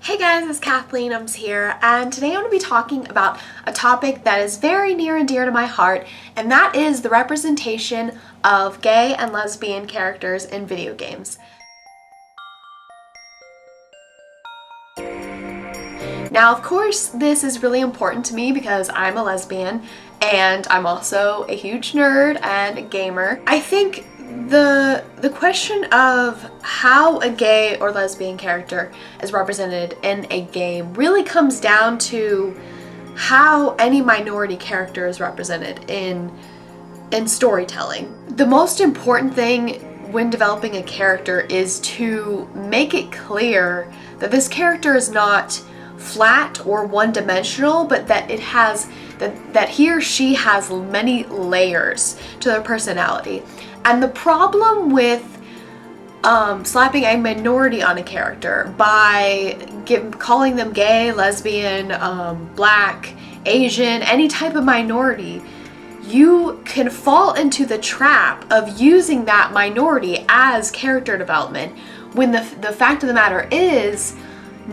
Hey guys, it's Kathleen Ums here, and today I'm going to be talking about a topic that is very near and dear to my heart, and that is the representation of gay and lesbian characters in video games. Now, of course, this is really important to me because I'm a lesbian and I'm also a huge nerd and a gamer. I think the question of how a gay or lesbian character is represented in a game really comes down to how any minority character is represented in storytelling. The most important thing when developing a character is to make it clear that this character is not flat or one-dimensional, but that it has that he or she has many layers to their personality. And the problem with slapping a minority on a character by calling them gay, lesbian, black, Asian, any type of minority, you can fall into the trap of using that minority as character development when the fact of the matter is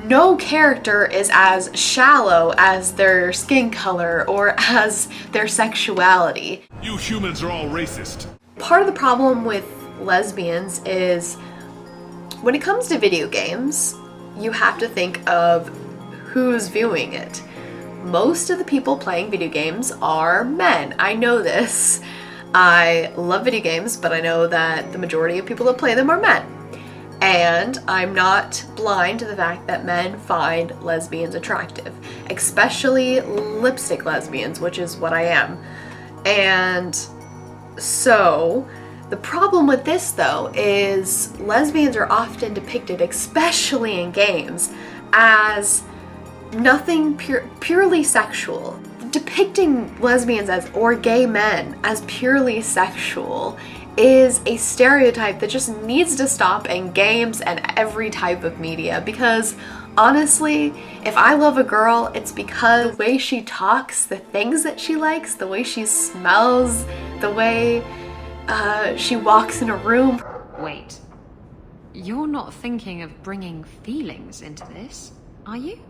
no character is as shallow as their skin color or as their sexuality. You humans are all racist. Part of the problem with lesbians is when it comes to video games, you have to think of who's viewing it. Most of the people playing video games are men. I know this. I love video games, but I know that the majority of people that play them are men. And I'm not blind to the fact that men find lesbians attractive, especially lipstick lesbians, which is what I am. And so the problem with this, though, is lesbians are often depicted, especially in games, as nothing purely sexual. Depicting lesbians or gay men as purely sexual is a stereotype that just needs to stop in games and every type of media, because honestly, if I love a girl, it's because the way she talks, the things that she likes, the way she smells, the way she walks in a room. Wait, you're not thinking of bringing feelings into this, are you?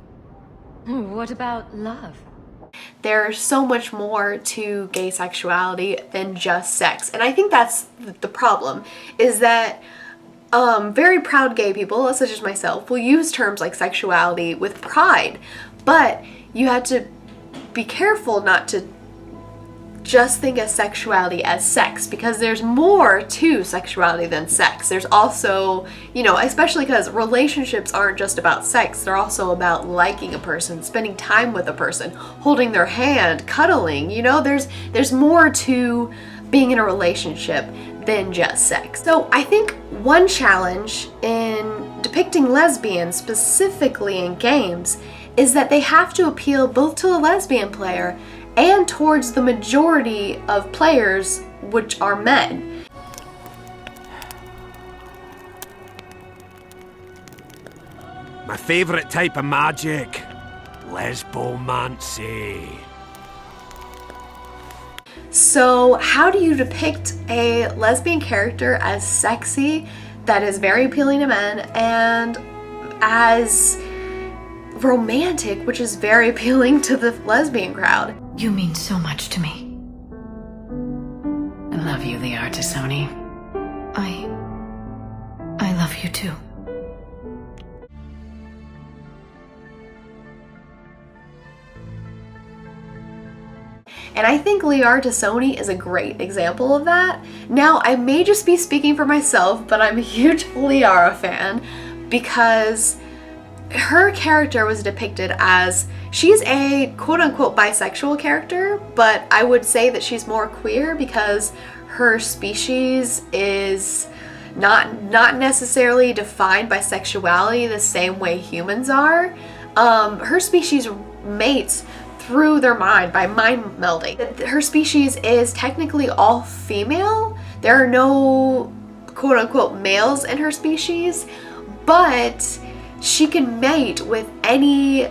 What about love? There's so much more to gay sexuality than just sex. And I think that's the problem, is that very proud gay people, such as myself, will use terms like sexuality with pride. But you have to be careful not to just think of sexuality as sex, because there's more to sexuality than sex. There's also, especially because relationships aren't just about sex, they're also about liking a person, spending time with a person, holding their hand, cuddling, there's more to being in a relationship than just sex. So I think one challenge in depicting lesbians, specifically in games, is that they have to appeal both to the lesbian player and towards the majority of players, which are men. My favourite type of magic, lesbomancy. So how do you depict a lesbian character as sexy, that is very appealing to men, and as romantic, which is very appealing to the lesbian crowd? You mean so much to me. I love you, the Artisoni. I love you too. And I think Artisoni is a great example of that. Now, I may just be speaking for myself, but I'm a huge Liara fan because her character was depicted as, she's a quote-unquote bisexual character, but I would say that she's more queer because her species is not necessarily defined by sexuality the same way humans are. Her species mates through their mind by mind melding. Her species is technically all female. There are no quote-unquote males in her species, but she can mate with any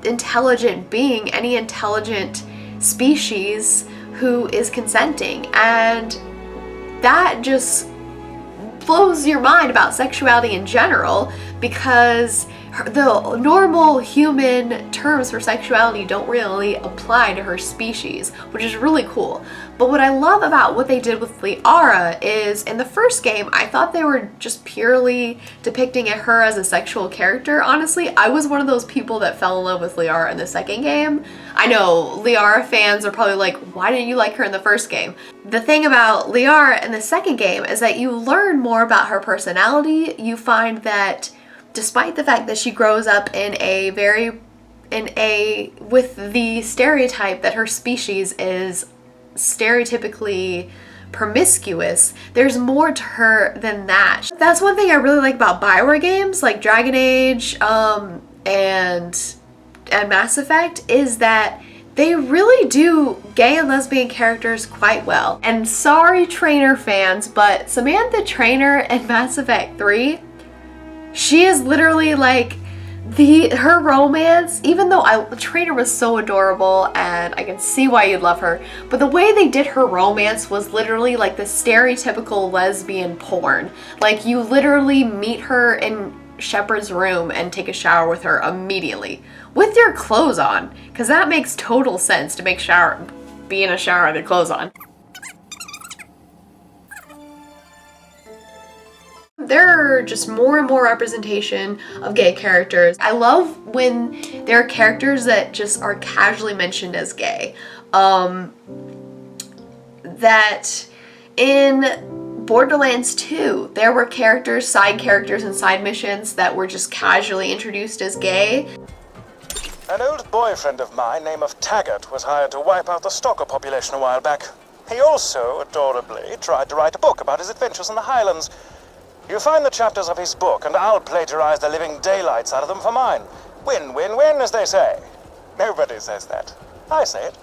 intelligent being, any intelligent species who is consenting, and that just blows your mind about sexuality in general, because the normal human terms for sexuality don't really apply to her species, which is really cool. But what I love about what they did with Liara is in the first game, I thought they were just purely depicting her as a sexual character. Honestly, I was one of those people that fell in love with Liara in the second game. I know Liara fans are probably like, why didn't you like her in the first game? The thing about Liara in the second game is that you learn more about her personality. You find that despite the fact that she grows up with the stereotype that her species is stereotypically promiscuous, there's more to her than that. That's one thing I really like about Bioware games like Dragon Age and Mass Effect, is that they really do gay and lesbian characters quite well. And sorry Trainer fans, but Samantha Trainer in Mass Effect 3, she is literally like her romance, even though Trainer was so adorable and I can see why you'd love her, but the way they did her romance was literally like the stereotypical lesbian porn. Like you literally meet her in Shepard's room and take a shower with her immediately with your clothes on, because that makes total sense to be in a shower with your clothes on. There are just more and more representation of gay characters. I love when there are characters that just are casually mentioned as gay. That in Borderlands 2, there were side characters and side missions that were just casually introduced as gay. An old boyfriend of mine named Taggart was hired to wipe out the stalker population a while back. He also, adorably, tried to write a book about his adventures in the Highlands. You find the chapters of his book, and I'll plagiarize the living daylights out of them for mine. Win, win, win, as they say. Nobody says that. I say it.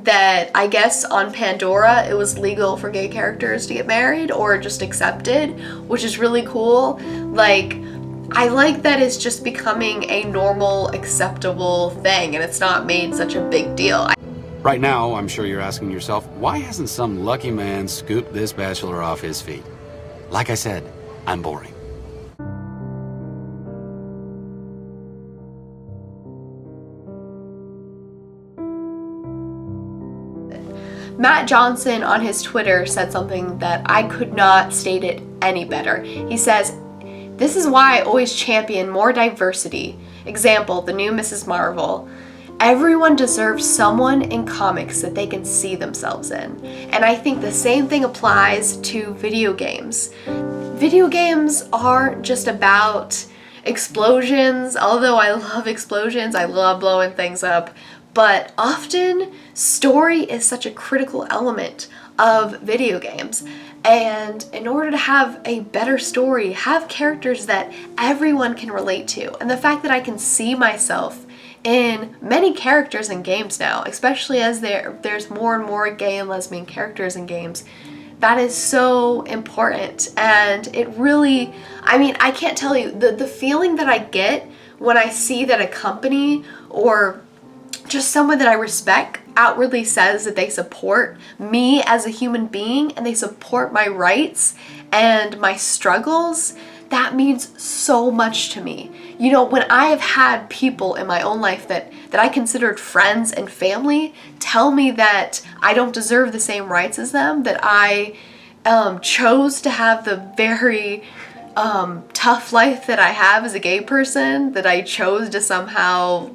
That I guess on Pandora, it was legal for gay characters to get married or just accepted, which is really cool. Like, I like that it's just becoming a normal, acceptable thing, and it's not made such a big deal. Right now, I'm sure you're asking yourself, why hasn't some lucky man scooped this bachelor off his feet? Like I said, I'm boring. Matt Johnson on his Twitter said something that I could not state it any better. He says, "This is why I always champion more diversity. Example, the new Mrs. Marvel. Everyone deserves someone in comics that they can see themselves in." And I think the same thing applies to video games. Video games aren't just about explosions, although I love explosions, I love blowing things up, but often story is such a critical element of video games. And in order to have a better story, have characters that everyone can relate to. And the fact that I can see myself in many characters in games now, especially as there's more and more gay and lesbian characters in games, that is so important. And it really, I mean, I can't tell you, the feeling that I get when I see that a company or just someone that I respect outwardly says that they support me as a human being and they support my rights and my struggles, that means so much to me. You know, when I have had people in my own life that I considered friends and family tell me that I don't deserve the same rights as them, that I chose to have the very tough life that I have as a gay person, that I chose to somehow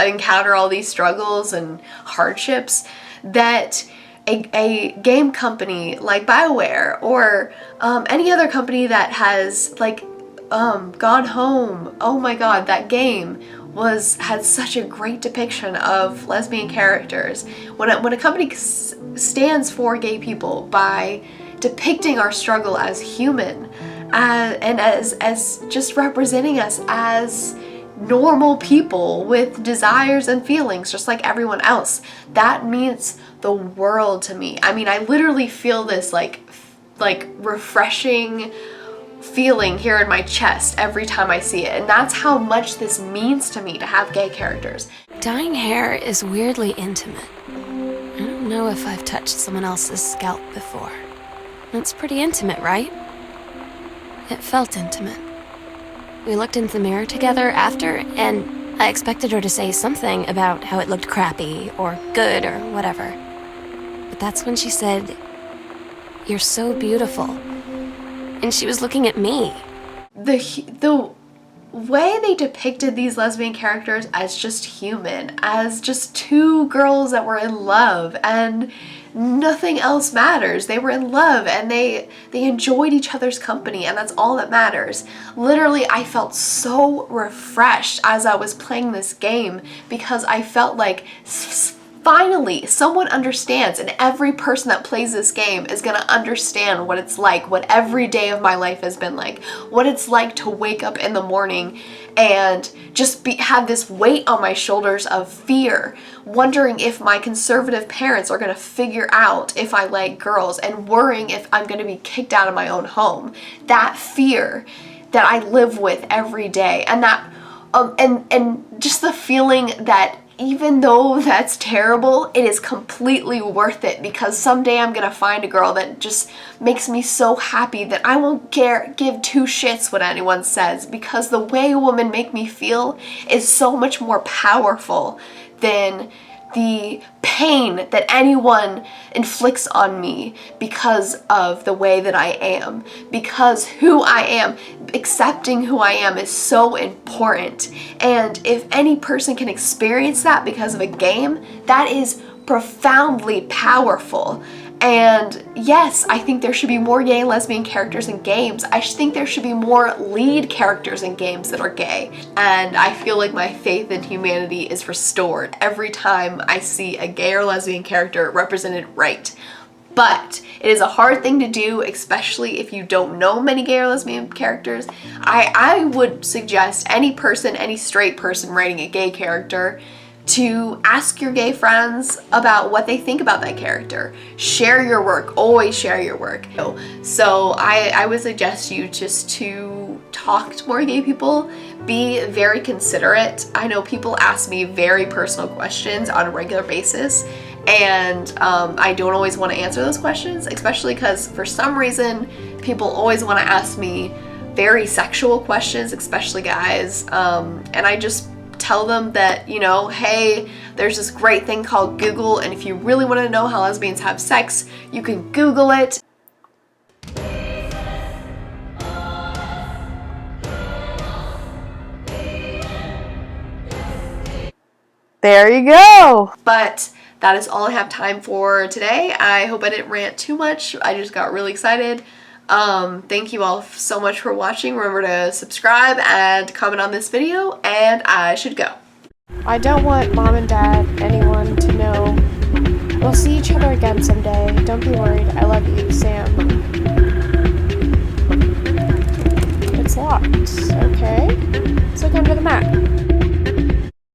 encounter all these struggles and hardships, that a game company like BioWare or any other company that has like Gone Home, oh my god, that game had such a great depiction of lesbian characters. When a company stands for gay people by depicting our struggle as human and as just representing us as normal people with desires and feelings just like everyone else, that means the world to me. I mean, I literally feel this like refreshing feeling here in my chest every time I see it, and that's how much this means to me to have gay characters. Dyeing hair is weirdly intimate. I don't know if I've touched someone else's scalp before. It's pretty intimate, right? It felt intimate. We looked into the mirror together after, and I expected her to say something about how it looked crappy or good or whatever. But that's when she said, "You're so beautiful." And she was looking at me. The way they depicted these lesbian characters as just human, as just two girls that were in love and nothing else matters. They were in love and they enjoyed each other's company, and that's all that matters. Literally, I felt so refreshed as I was playing this game because I felt like finally someone understands, and every person that plays this game is gonna understand what it's like, what every day of my life has been like, what it's like to wake up in the morning and just have this weight on my shoulders of fear, wondering if my conservative parents are gonna figure out if I like girls, and worrying if I'm gonna be kicked out of my own home. That fear that I live with every day, and that and just the feeling that even though that's terrible, it is completely worth it, because someday I'm gonna find a girl that just makes me so happy that I won't give two shits what anyone says, because the way a woman make me feel is so much more powerful than the pain that anyone inflicts on me because of the way that I am, because who I am, accepting who I am is so important. And if any person can experience that because of a game, that is profoundly powerful. And yes, I think there should be more gay and lesbian characters in games. I think there should be more lead characters in games that are gay. And I feel like my faith in humanity is restored every time I see a gay or lesbian character represented right. But it is a hard thing to do, especially if you don't know many gay or lesbian characters. I would suggest any person, any straight person writing a gay character, to ask your gay friends about what they think about that character. Share your work, always share your work. So I would suggest you just to talk to more gay people, be very considerate. I know people ask me very personal questions on a regular basis, and I don't always want to answer those questions, especially because for some reason people always want to ask me very sexual questions, especially guys, and I just tell them that, you know, hey, there's this great thing called Google, and if you really want to know how lesbians have sex, you can Google it. There you go. But that is all I have time for today. I hope I didn't rant too much. I just got really excited. Thank you all so much for watching. Remember to subscribe and comment on this video, and I should go. I don't want mom and dad, anyone, to know. We'll see each other again someday. Don't be worried. I love you, Sam. It's locked. Okay. Let's look under the mat.